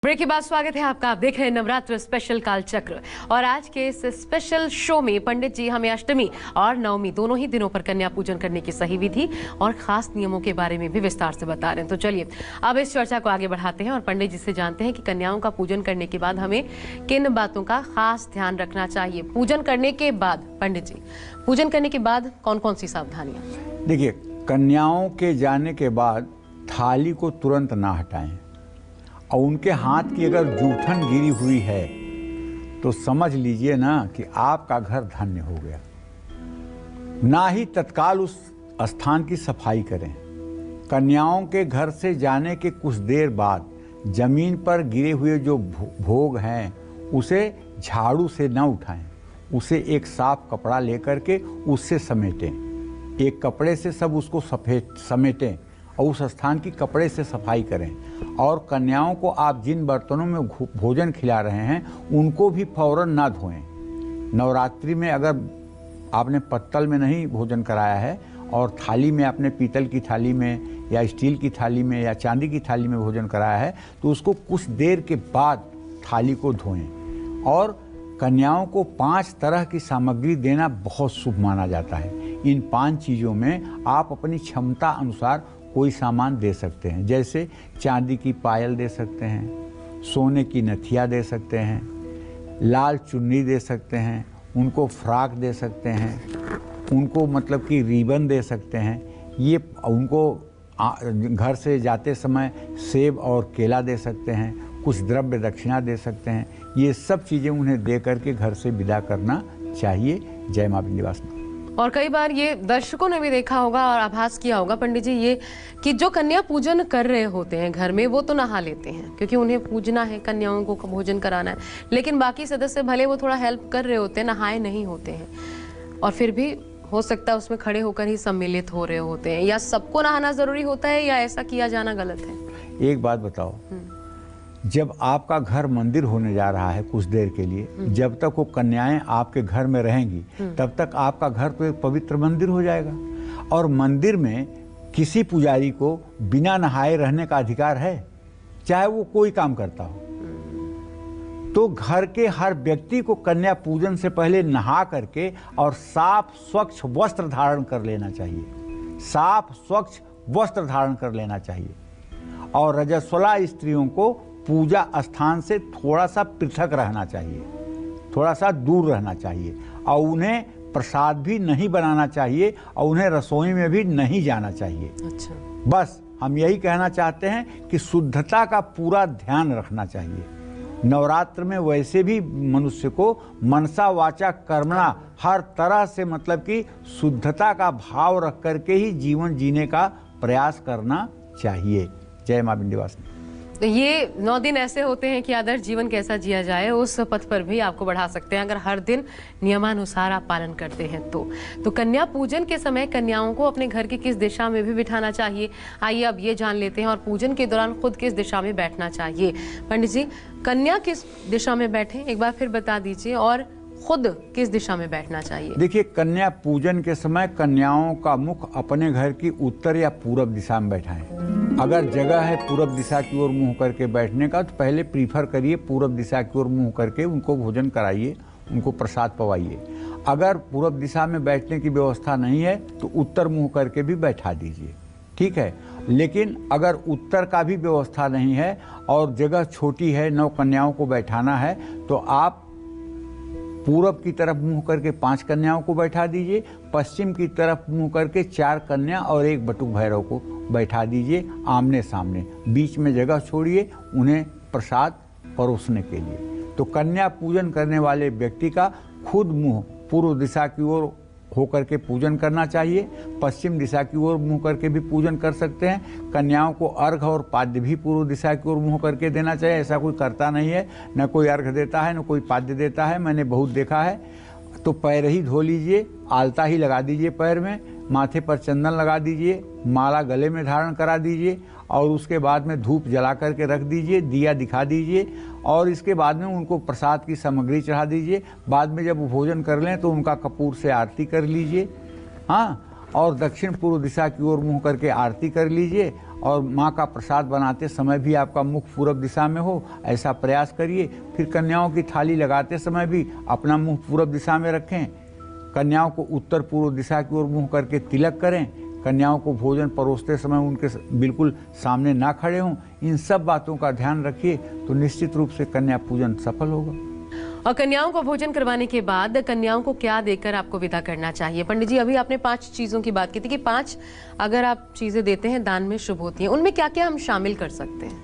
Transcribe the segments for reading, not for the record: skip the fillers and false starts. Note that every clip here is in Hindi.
ब्रेक के बाद स्वागत है आपका। आप देख रहे हैं नवरात्र स्पेशल कालचक्र और आज के इस स्पेशल शो में पंडित जी हमें अष्टमी और नवमी दोनों ही दिनों पर कन्या पूजन करने की सही विधि और खास नियमों के बारे में भी विस्तार से बता रहे हैं। तो चलिए अब इस चर्चा को आगे बढ़ाते हैं और पंडित जी से जानते हैं कि कन्याओं का पूजन करने के बाद हमें किन बातों का खास ध्यान रखना चाहिए। पूजन करने के बाद पंडित जी, पूजन करने के बाद कौन कौन सी सावधानियां? देखिए, कन्याओं के जाने के बाद थाली को तुरंत ना हटाएं और उनके हाथ की अगर जूठन गिरी हुई है तो समझ लीजिए ना कि आपका घर धन्य हो गया। ना ही तत्काल उस स्थान की सफाई करें। कन्याओं के घर से जाने के कुछ देर बाद जमीन पर गिरे हुए जो भोग हैं उसे झाड़ू से न उठाएं, उसे एक साफ कपड़ा लेकर के उससे समेटें। एक कपड़े से सब उसको समेटें और उस स्थान की कपड़े से सफाई करें। और कन्याओं को आप जिन बर्तनों में भोजन खिला रहे हैं उनको भी फौरन ना धोएं। नवरात्रि में अगर आपने पत्तल में नहीं भोजन कराया है और थाली में आपने पीतल की थाली में या स्टील की थाली में या चांदी की थाली में भोजन कराया है तो उसको कुछ देर के बाद थाली को धोएं। और कन्याओं को 5 तरह की सामग्री देना बहुत शुभ माना जाता है। इन 5 चीज़ों में आप अपनी क्षमता अनुसार कोई सामान दे सकते हैं। जैसे चांदी की पायल दे सकते हैं, सोने की नथिया दे सकते हैं, लाल चुन्नी दे सकते हैं, उनको फ्रॉक दे सकते हैं, उनको मतलब कि रिबन दे सकते हैं। ये उनको घर से जाते समय सेब और केला दे सकते हैं, कुछ द्रव्य दक्षिणा दे सकते हैं। ये सब चीज़ें उन्हें दे करके घर से विदा करना चाहिए। जय मां विंध्यवासिनी। और कई बार ये दर्शकों ने भी देखा होगा और आभास किया होगा पंडित जी ये कि जो कन्या पूजन कर रहे होते हैं घर में वो तो नहा लेते हैं क्योंकि उन्हें पूजना है, कन्याओं को भोजन कराना है, लेकिन बाकी सदस्य भले वो थोड़ा हेल्प कर रहे होते हैं, नहाए नहीं होते हैं और फिर भी हो सकता है उसमें खड़े होकर ही सम्मिलित हो रहे होते हैं। या सबको नहाना जरूरी होता है या ऐसा किया जाना गलत है? एक बात बताओ, जब आपका घर मंदिर होने जा रहा है कुछ देर के लिए, जब तक वो कन्याएं आपके घर में रहेंगी तब तक आपका घर तो एक पवित्र मंदिर हो जाएगा। और मंदिर में किसी पुजारी को बिना नहाए रहने का अधिकार है, चाहे वो कोई काम करता हो। तो घर के हर व्यक्ति को कन्या पूजन से पहले नहा करके और साफ स्वच्छ वस्त्र धारण कर लेना चाहिए। साफ स्वच्छ वस्त्र धारण कर लेना चाहिए। और रजस्वला स्त्रियों को पूजा स्थान से थोड़ा सा पृथक रहना चाहिए, थोड़ा सा दूर रहना चाहिए। और उन्हें प्रसाद भी नहीं बनाना चाहिए और उन्हें रसोई में भी नहीं जाना चाहिए। अच्छा, बस हम यही कहना चाहते हैं कि शुद्धता का पूरा ध्यान रखना चाहिए। नवरात्र में वैसे भी मनुष्य को मनसा वाचा कर्मणा हर तरह से मतलब कि शुद्धता का भाव रख करके ही जीवन जीने का प्रयास करना चाहिए। जय मां विंध्यवासिनी। तो ये 9 दिन ऐसे होते हैं कि आदर्श जीवन कैसा जिया जाए उस पथ पर भी आपको बढ़ा सकते हैं अगर हर दिन नियमानुसार आप पालन करते हैं तो कन्या पूजन के समय कन्याओं को अपने घर की किस दिशा में भी बिठाना चाहिए? आइए अब ये जान लेते हैं। और पूजन के दौरान खुद किस दिशा में बैठना चाहिए? पंडित जी, कन्या किस दिशा में बैठे एक बार फिर बता दीजिए और खुद किस दिशा में बैठना चाहिए? देखिए, कन्या पूजन के समय कन्याओं का मुख अपने घर की उत्तर या पूरब दिशा में बैठाएं। अगर जगह है पूरब दिशा की ओर मुंह करके बैठने का तो पहले प्रीफर करिए पूरब दिशा की ओर मुंह करके उनको भोजन कराइए, उनको प्रसाद पवाइए। अगर पूरब दिशा में बैठने की व्यवस्था नहीं है तो उत्तर मुंह करके भी बैठा दीजिए, ठीक है। लेकिन अगर उत्तर का भी व्यवस्था नहीं है और जगह छोटी है, 9 कन्याओं को बैठाना है तो आप पूरब की तरफ मुंह करके 5 कन्याओं को बैठा दीजिए, पश्चिम की तरफ मुंह करके 4 कन्या और 1 बटुक भैरव को बैठा दीजिए आमने सामने। बीच में जगह छोड़िए उन्हें प्रसाद परोसने के लिए। तो कन्या पूजन करने वाले व्यक्ति का खुद मुंह पूर्व दिशा की ओर होकर के पूजन करना चाहिए। पश्चिम दिशा की ओर मुंह करके भी पूजन कर सकते हैं। कन्याओं को अर्घ और पाद्य भी पूर्व दिशा की ओर मुंह करके देना चाहिए। ऐसा कोई करता नहीं है, न कोई अर्घ देता है न कोई पाद्य देता है, मैंने बहुत देखा है। तो पैर ही धो लीजिए, आलता ही लगा दीजिए पैर में, माथे पर चंदन लगा दीजिए, माला गले में धारण करा दीजिए और उसके बाद में धूप जला करके रख दीजिए, दिया दिखा दीजिए और इसके बाद में उनको प्रसाद की सामग्री चढ़ा दीजिए। बाद में जब वो भोजन कर लें तो उनका कपूर से आरती कर लीजिए, हाँ, और दक्षिण पूर्व दिशा की ओर मुँह करके आरती कर लीजिए और माँ का प्रसाद बनाते समय भी आपका मुख पूरब दिशा में हो, ऐसा प्रयास करिए। फिर कन्याओं की थाली लगाते समय भी अपना मुंह पूरब दिशा में रखें। कन्याओं को उत्तर पूर्व दिशा की ओर मुंह करके तिलक करें। कन्याओं को भोजन परोसते समय उनके बिल्कुल सामने ना खड़े हों। इन सब बातों का ध्यान रखिए तो निश्चित रूप से कन्या पूजन सफल होगा। और कन्याओं को भोजन करवाने के बाद कन्याओं को क्या देकर आपको विदा करना चाहिए? पंडित जी, अभी आपने 5 चीजों की बात की थी कि 5 अगर आप चीजें देते हैं दान में शुभ होती हैं, उनमें क्या क्या हम शामिल कर सकते हैं?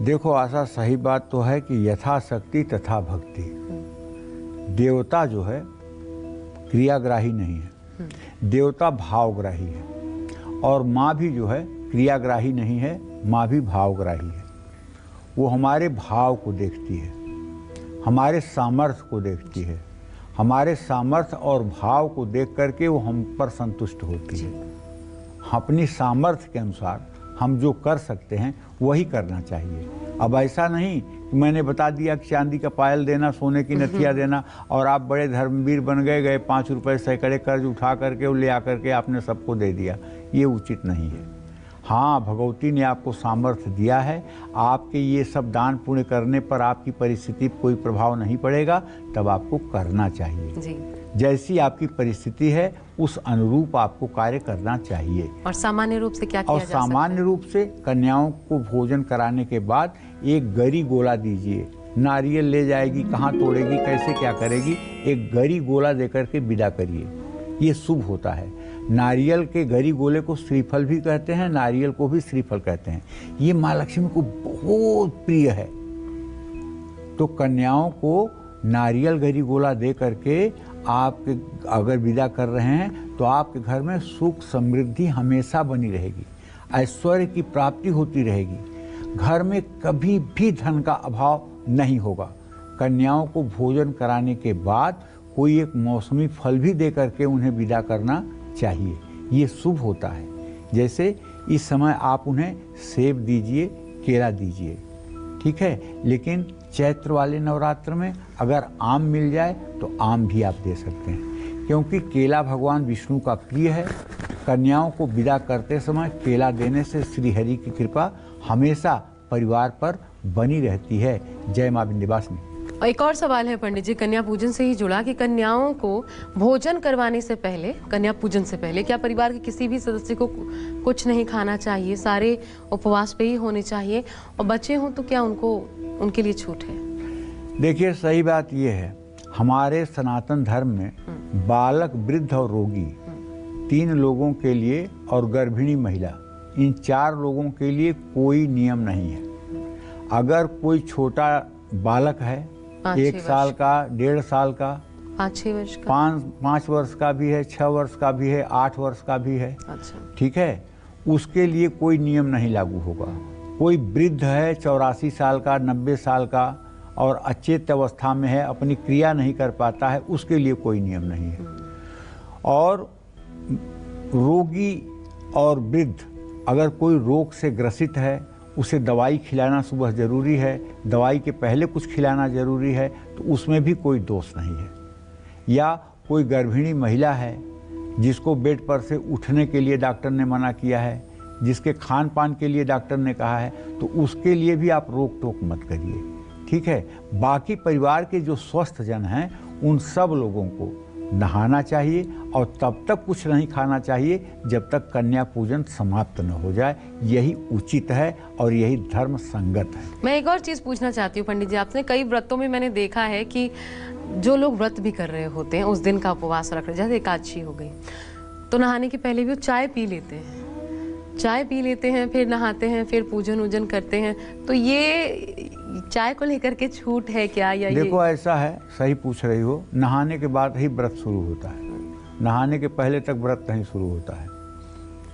देखो आशा, सही बात तो है कि यथाशक्ति तथा भक्ति। देवता जो है क्रियाग्राही नहीं है, देवता भावग्राही है। और माँ भी जो है क्रियाग्राही नहीं है, माँ भी भावग्राही है। वो हमारे भाव को देखती है, हमारे सामर्थ्य को देखती है। हमारे सामर्थ्य और भाव को देख करके वो हम पर संतुष्ट होती है। अपनी सामर्थ्य के अनुसार हम जो कर सकते हैं वही करना चाहिए। अब ऐसा नहीं कि मैंने बता दिया कि चांदी का पायल देना, सोने की नथिया देना और आप बड़े धर्मवीर बन गए 5 रुपए सैकड़े कर्ज उठा करके और ले आकर के आपने सबको दे दिया। ये उचित नहीं है। हाँ, भगवती ने आपको सामर्थ्य दिया है। आपके ये सब दान पुण्य करने पर आपकी परिस्थिति पर कोई प्रभाव नहीं पड़ेगा, तब आपको करना चाहिए जी। जैसी आपकी परिस्थिति है उस अनुरूप आपको कार्य करना चाहिए। और सामान्य रूप से क्या किया और जा सकता है? सामान्य रूप से कन्याओं को भोजन कराने के बाद एक गरी गोला दीजिए। नारियल ले जाएगी, कहाँ तोड़ेगी, कैसे क्या करेगी, एक गरी गोला देकर के विदा करिए। ये शुभ होता है। नारियल के गरी गोले को श्रीफल भी कहते हैं, नारियल को भी श्रीफल कहते हैं। ये माँ लक्ष्मी को बहुत प्रिय है। तो कन्याओं को नारियल गरी गोला दे करके आपके अगर विदा कर रहे हैं तो आपके घर में सुख समृद्धि हमेशा बनी रहेगी, ऐश्वर्य की प्राप्ति होती रहेगी। घर में कभी भी धन का अभाव नहीं होगा। कन्याओं को भोजन कराने के बाद कोई एक मौसमी फल भी दे करके उन्हें विदा करना चाहिए। ये शुभ होता है। जैसे इस समय आप उन्हें सेब दीजिए, केला दीजिए, ठीक है। लेकिन चैत्र वाले नवरात्र में अगर आम मिल जाए तो आम भी आप दे सकते हैं, क्योंकि केला भगवान विष्णु का प्रिय है। कन्याओं को विदा करते समय केला देने से श्रीहरि की कृपा हमेशा परिवार पर बनी रहती है। जय मां विंध्यवासिनी। और एक और सवाल है पंडित जी, कन्या पूजन से ही जुड़ा, कि कन्याओं को भोजन करवाने से पहले, कन्या पूजन से पहले क्या परिवार के किसी भी सदस्य को कुछ नहीं खाना चाहिए? सारे उपवास पे ही होने चाहिए? और बच्चे हों तो क्या उनके लिए छूट है? देखिए, सही बात यह है, हमारे सनातन धर्म में बालक, वृद्ध और रोगी 3 लोगों के लिए और गर्भिणी महिला, इन 4 लोगों के लिए कोई नियम नहीं है। अगर कोई छोटा बालक है, 1 साल का, 1.5 साल का, 5-6 वर्ष का, 5 वर्ष का भी है, 6 वर्ष का भी है, 8 वर्ष का भी है, अच्छा, ठीक है, उसके लिए कोई नियम नहीं लागू होगा। कोई वृद्ध है, 84 साल का, 90 साल का और अचेत अवस्था में है, अपनी क्रिया नहीं कर पाता है, उसके लिए कोई नियम नहीं है। और रोगी और वृद्ध, अगर कोई रोग से ग्रसित है, उसे दवाई खिलाना सुबह जरूरी है, दवाई के पहले कुछ खिलाना जरूरी है, तो उसमें भी कोई दोष नहीं है। या कोई गर्भिणी महिला है जिसको बेड पर से उठने के लिए डॉक्टर ने मना किया है, जिसके खान पान के लिए डॉक्टर ने कहा है, तो उसके लिए भी आप रोक टोक मत करिए, ठीक है। बाकी परिवार के जो स्वस्थ जन हैं उन सब लोगों को नहाना चाहिए और तब तक कुछ नहीं खाना चाहिए जब तक कन्या पूजन समाप्त न हो जाए। यही उचित है और यही धर्म संगत है। मैं एक और चीज पूछना चाहती हूँ पंडित जी आपसे। कई व्रतों में मैंने देखा है कि जो लोग व्रत भी कर रहे होते हैं, उस दिन का उपवास रख रहे, जैसे एकादशी हो गई, तो नहाने के पहले भी वो चाय पी लेते हैं, फिर नहाते हैं, फिर पूजन वूजन करते हैं। तो ये चाय को लेकर के छूट है क्या? या देखो, ऐसा है, सही पूछ रही हो, नहाने के बाद ही व्रत शुरू होता है, नहाने के पहले तक व्रत नहीं शुरू होता है,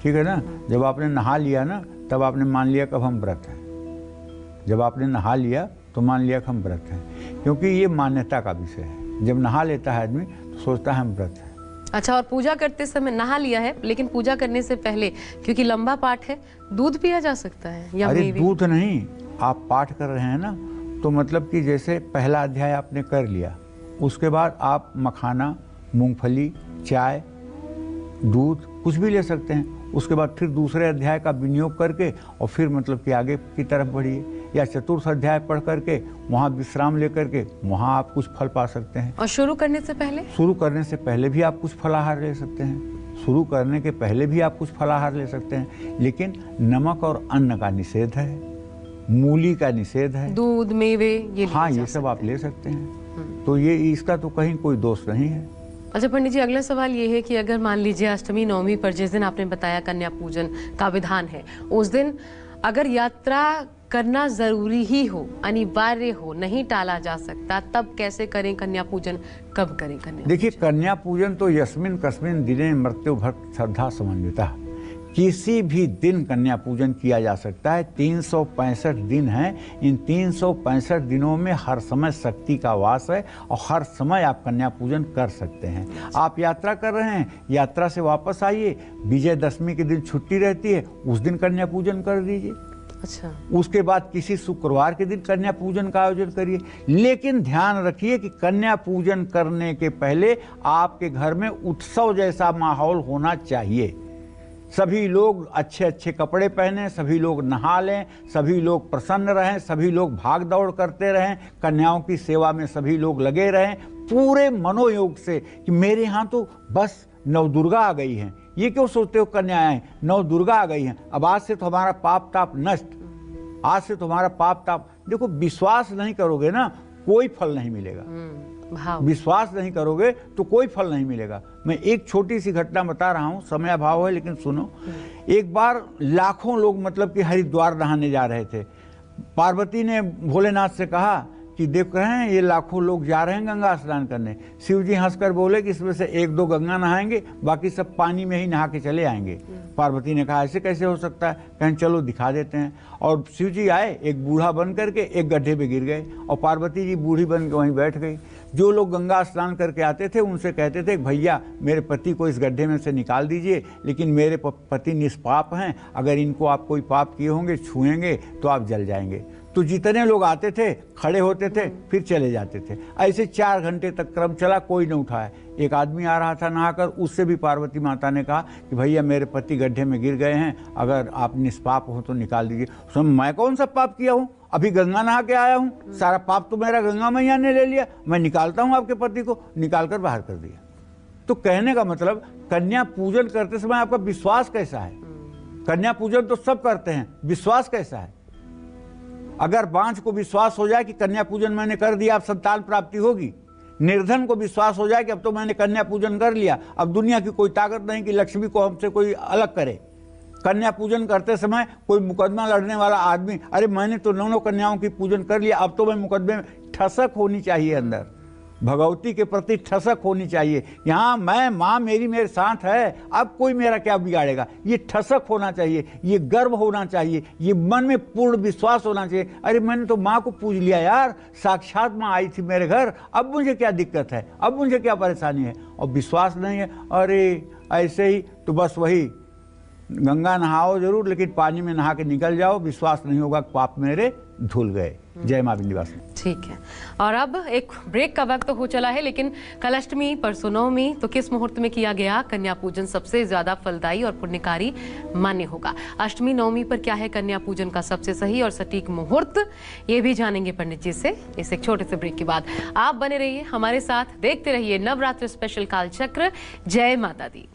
ठीक है ना। जब आपने नहा लिया ना, तब आपने मान लिया कि अब हम व्रत हैं। जब आपने नहा लिया तो मान लिया कि हम व्रत हैं, क्योंकि ये मान्यता का विषय है। जब नहा लेता है आदमी तो सोचता है हम व्रत हैं। अच्छा, और पूजा करते समय नहा लिया है, लेकिन पूजा करने से पहले, क्योंकि लंबा पाठ है, दूध पिया जा सकता है? या अरे दूध नहीं, आप पाठ कर रहे हैं ना, तो मतलब कि जैसे पहला अध्याय आपने कर लिया, उसके बाद आप मखाना, मूंगफली, चाय, दूध कुछ भी ले सकते हैं, उसके बाद फिर दूसरे अध्याय का विनियोग करके और फिर मतलब कि आगे की तरफ बढ़िए, या चतुर्थ अध्याय पढ़ करके वहाँ विश्राम लेकर के वहाँ आप कुछ फल पा सकते हैं। और शुरू करने से पहले भी आप कुछ फलाहार ले सकते हैं। शुरू करने के पहले भी आप कुछ फलाहार ले सकते हैं, लेकिन नमक और अन्न का निषेध है, मूली का निषेध है, दूध मेवे ये सब आप ले सकते हैं। तो ये इसका तो कहीं कोई दोष नहीं है। अच्छा पंडित जी, अगला सवाल ये है कि अगर मान लीजिए अष्टमी नवमी पर जिस दिन आपने बताया कन्या पूजन का विधान है, उस दिन अगर यात्रा करना जरूरी ही हो, अनिवार्य हो, नहीं टाला जा सकता, तब कैसे करें कन्या पूजन, कब करें कन्या? देखिए, कन्या पूजन तो यस्मिन कस्मिन दिने मृत्यु भक्त श्रद्धा समन्विता, किसी भी दिन कन्या पूजन किया जा सकता है। 365 दिन हैं, इन 365 दिनों में हर समय शक्ति का वास है और हर समय आप कन्या पूजन कर सकते हैं। आप यात्रा कर रहे हैं, यात्रा से वापस आइए, विजयदशमी के दिन छुट्टी रहती है, उस दिन कन्या पूजन कर दीजिए। अच्छा, उसके बाद किसी शुक्रवार के दिन कन्या पूजन का आयोजन करिए। लेकिन ध्यान रखिए कि कन्या पूजन करने के पहले आपके घर में उत्सव जैसा माहौल होना चाहिए। सभी लोग अच्छे अच्छे कपड़े पहने, सभी लोग नहा लें, सभी लोग प्रसन्न रहें, सभी लोग भाग दौड़ करते रहें, कन्याओं की सेवा में सभी लोग लगे रहें पूरे मनोयोग से कि मेरे यहाँ तो बस नवदुर्गा आ गई हैं। ये क्यों सोचते हो कन्याएं, नवदुर्गा आ गई हैं, अब आज से तो हमारा पाप ताप नष्ट, आज से तुम्हारा पाप ताप। देखो, विश्वास नहीं करोगे ना, कोई फल नहीं मिलेगा। विश्वास नहीं करोगे तो कोई फल नहीं मिलेगा। मैं एक छोटी सी घटना बता रहा हूँ, समय अभाव है लेकिन सुनो। एक बार लाखों लोग मतलब कि हरिद्वार नहाने जा रहे थे। पार्वती ने भोलेनाथ से कहा कि देख रहे हैं ये लाखों लोग जा रहे हैं गंगा स्नान करने। शिव जी हंसकर बोले कि इसमें से 1-2 गंगा नहाएंगे, बाकी सब पानी में ही नहा के चले आएंगे। पार्वती ने कहा ऐसे कैसे हो सकता है, कहें चलो दिखा देते हैं। और शिव जी आए, एक बूढ़ा बन करके एक गड्ढे पे गिर गए और पार्वती जी बूढ़ी बन के वहीं बैठ गई। जो लोग गंगा स्नान करके आते थे उनसे कहते थे भैया मेरे पति को इस गड्ढे में से निकाल दीजिए, लेकिन मेरे पति निष्पाप हैं, अगर इनको आप कोई पाप किए होंगे, छुएंगे तो आप जल जाएंगे। तो जितने लोग आते थे खड़े होते थे, फिर चले जाते थे। ऐसे 4 घंटे तक क्रम चला, कोई न उठाया। एक आदमी आ रहा था नहाकर, उससे भी पार्वती माता ने कहा कि भैया मेरे पति गड्ढे में गिर गए हैं, अगर आप निष्पाप हो तो निकाल दीजिए। मैं कौन सा पाप किया हूँ, अभी गंगा नहा के आया हूँ, सारा पाप तो मेरा गंगा मैया ने ले लिया, मैं निकालता हूँ आपके पति को। निकाल कर बाहर कर दिया। तो कहने का मतलब, कन्या पूजन करते समय आपका विश्वास कैसा है? कन्या पूजन तो सब करते हैं, विश्वास कैसा है? अगर बांझ को विश्वास हो जाए कि कन्या पूजन मैंने कर दिया, अब संतान प्राप्ति होगी। निर्धन को विश्वास हो जाए कि अब तो मैंने कन्या पूजन कर लिया, अब दुनिया की कोई ताकत नहीं कि लक्ष्मी को हमसे कोई अलग करे। कन्या पूजन करते समय कोई मुकदमा लड़ने वाला आदमी, अरे मैंने तो 9 कन्याओं की पूजन कर लिया, अब तो मैं मुकदमे में, ठसक होनी चाहिए अंदर, भगवती के प्रति ठसक होनी चाहिए। यहाँ मैं, माँ मेरी मेरे साथ है, अब कोई मेरा क्या बिगाड़ेगा, ये ठसक होना चाहिए, ये गर्व होना चाहिए, ये मन में पूर्ण विश्वास होना चाहिए। अरे मैंने तो माँ को पूज लिया यार, साक्षात माँ आई थी मेरे घर, अब मुझे क्या दिक्कत है, अब मुझे क्या परेशानी है। और विश्वास नहीं है, अरे ऐसे ही तो बस वही गंगा नहाओ जरूर, लेकिन पानी में नहा के निकल जाओ, विश्वास नहीं होगा पाप मेरे धुल गए। जय मां विंध्यवासिनी। ठीक है, और अब एक ब्रेक का वक्त हो चला है, लेकिन कल अष्टमी, परसों नवमी, तो किस मुहूर्त में किया गया कन्या पूजन सबसे ज्यादा फलदायी और पुण्यकारी मान्य होगा? अष्टमी नवमी पर क्या है कन्या पूजन का सबसे सही और सटीक मुहूर्त, ये भी जानेंगे पंडित जी से इस एक छोटे से ब्रेक के बाद। आप बने रहिए हमारे साथ, देखते रहिए नवरात्र स्पेशल कालचक्र। जय माता दी।